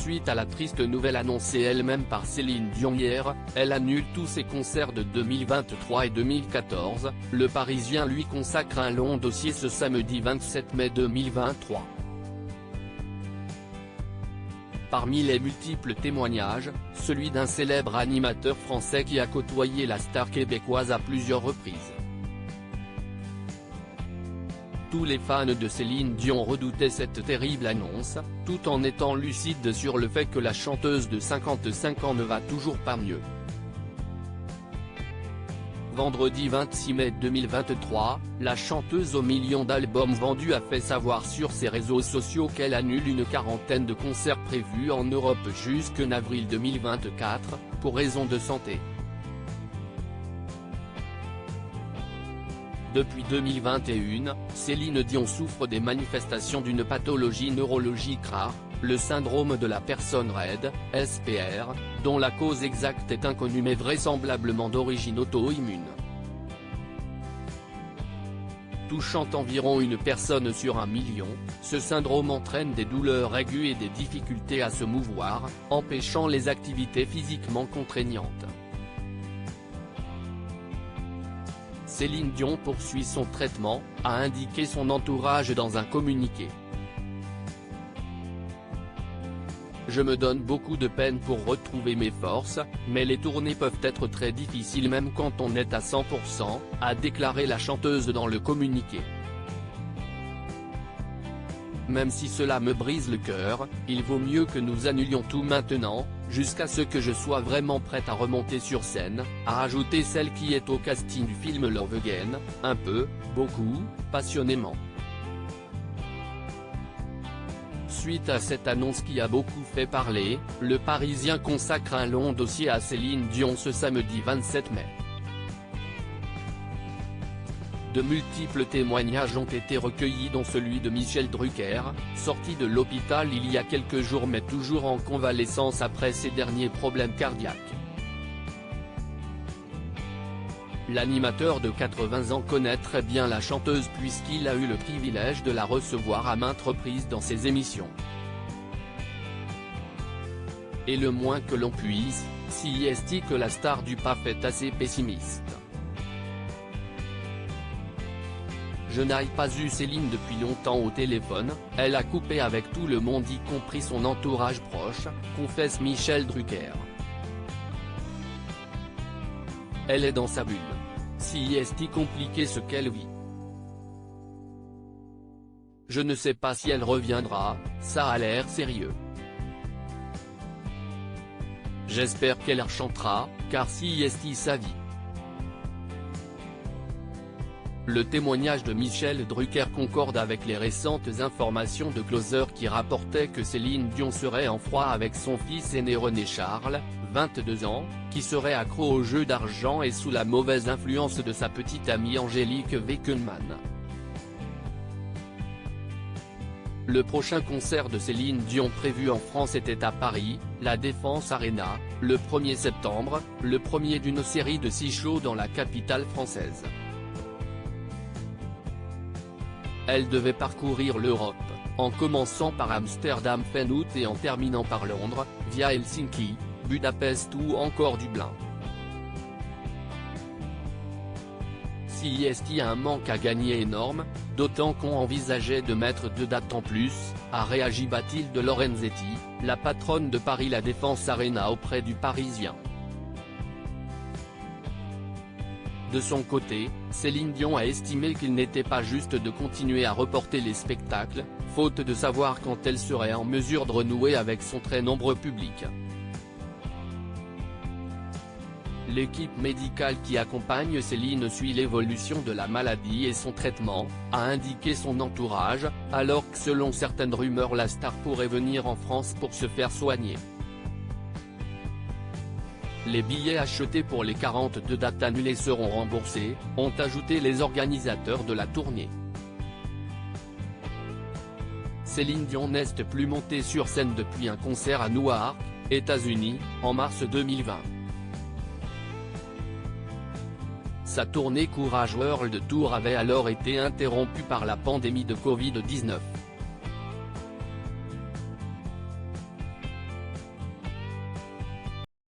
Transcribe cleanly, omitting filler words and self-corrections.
Suite à la triste nouvelle annoncée elle-même par Céline Dion hier, elle annule tous ses concerts de 2023 et 2014, Le Parisien lui consacre un long dossier ce samedi 27 mai 2023. Parmi les multiples témoignages, celui d'un célèbre animateur français qui a côtoyé la star québécoise à plusieurs reprises. Tous les fans de Céline Dion redoutaient cette terrible annonce, tout en étant lucides sur le fait que la chanteuse de 55 ans ne va toujours pas mieux. Vendredi 26 mai 2023, la chanteuse aux millions d'albums vendus a fait savoir sur ses réseaux sociaux qu'elle annule une quarantaine de concerts prévus en Europe jusqu'en avril 2024, pour raisons de santé. Depuis 2021, Céline Dion souffre des manifestations d'une pathologie neurologique rare, le syndrome de la personne raide, SPR, dont la cause exacte est inconnue mais vraisemblablement d'origine auto-immune. Touchant environ une personne sur 1 million, ce syndrome entraîne des douleurs aiguës et des difficultés à se mouvoir, empêchant les activités physiquement contraignantes. Céline Dion poursuit son traitement, a indiqué son entourage dans un communiqué. Je me donne beaucoup de peine pour retrouver mes forces, mais les tournées peuvent être très difficiles même quand on est à 100%, a déclaré la chanteuse dans le communiqué. Même si cela me brise le cœur, il vaut mieux que nous annulions tout maintenant, jusqu'à ce que je sois vraiment prête à remonter sur scène, a ajouté celle qui est au casting du film Love Again, un peu, beaucoup, passionnément. Suite à cette annonce qui a beaucoup fait parler, Le Parisien consacre un long dossier à Céline Dion ce samedi 27 mai. De multiples témoignages ont été recueillis dont celui de Michel Drucker, sorti de l'hôpital il y a quelques jours mais toujours en convalescence après ses derniers problèmes cardiaques. L'animateur de 80 ans connaît très bien la chanteuse puisqu'il a eu le privilège de la recevoir à maintes reprises dans ses émissions. Et le moins que l'on puisse, s'y est que la star du PAF est assez pessimiste. Je n'ai pas eu Céline depuis longtemps au téléphone, elle a coupé avec tout le monde y compris son entourage proche, confesse Michel Drucker. Elle est dans sa bulle. Si est compliqué ce qu'elle vit. Je ne sais pas si elle reviendra, ça a l'air sérieux. J'espère qu'elle rechantera, car si est sa vie. Le témoignage de Michel Drucker concorde avec les récentes informations de Closer qui rapportaient que Céline Dion serait en froid avec son fils aîné René Charles, 22 ans, qui serait accro aux jeux d'argent et sous la mauvaise influence de sa petite amie Angélique Weckelmann. Le prochain concert de Céline Dion prévu en France était à Paris, la Défense Arena, le 1er septembre, le premier d'une série de 6 shows dans la capitale française. Elle devait parcourir l'Europe, en commençant par Amsterdam fin août et en terminant par Londres, via Helsinki, Budapest ou encore Dublin. Si y a un manque à gagner énorme, d'autant qu'on envisageait de mettre 2 dates en plus, a réagi Bathilde Lorenzetti, la patronne de Paris La Défense Arena auprès du Parisien. De son côté, Céline Dion a estimé qu'il n'était pas juste de continuer à reporter les spectacles, faute de savoir quand elle serait en mesure de renouer avec son très nombreux public. L'équipe médicale qui accompagne Céline suit l'évolution de la maladie et son traitement, a indiqué son entourage, alors que selon certaines rumeurs la star pourrait venir en France pour se faire soigner. Les billets achetés pour les 42 dates annulées seront remboursés, ont ajouté les organisateurs de la tournée. Céline Dion n'est plus montée sur scène depuis un concert à Newark, États-Unis, en mars 2020. Sa tournée Courage World Tour avait alors été interrompue par la pandémie de Covid-19.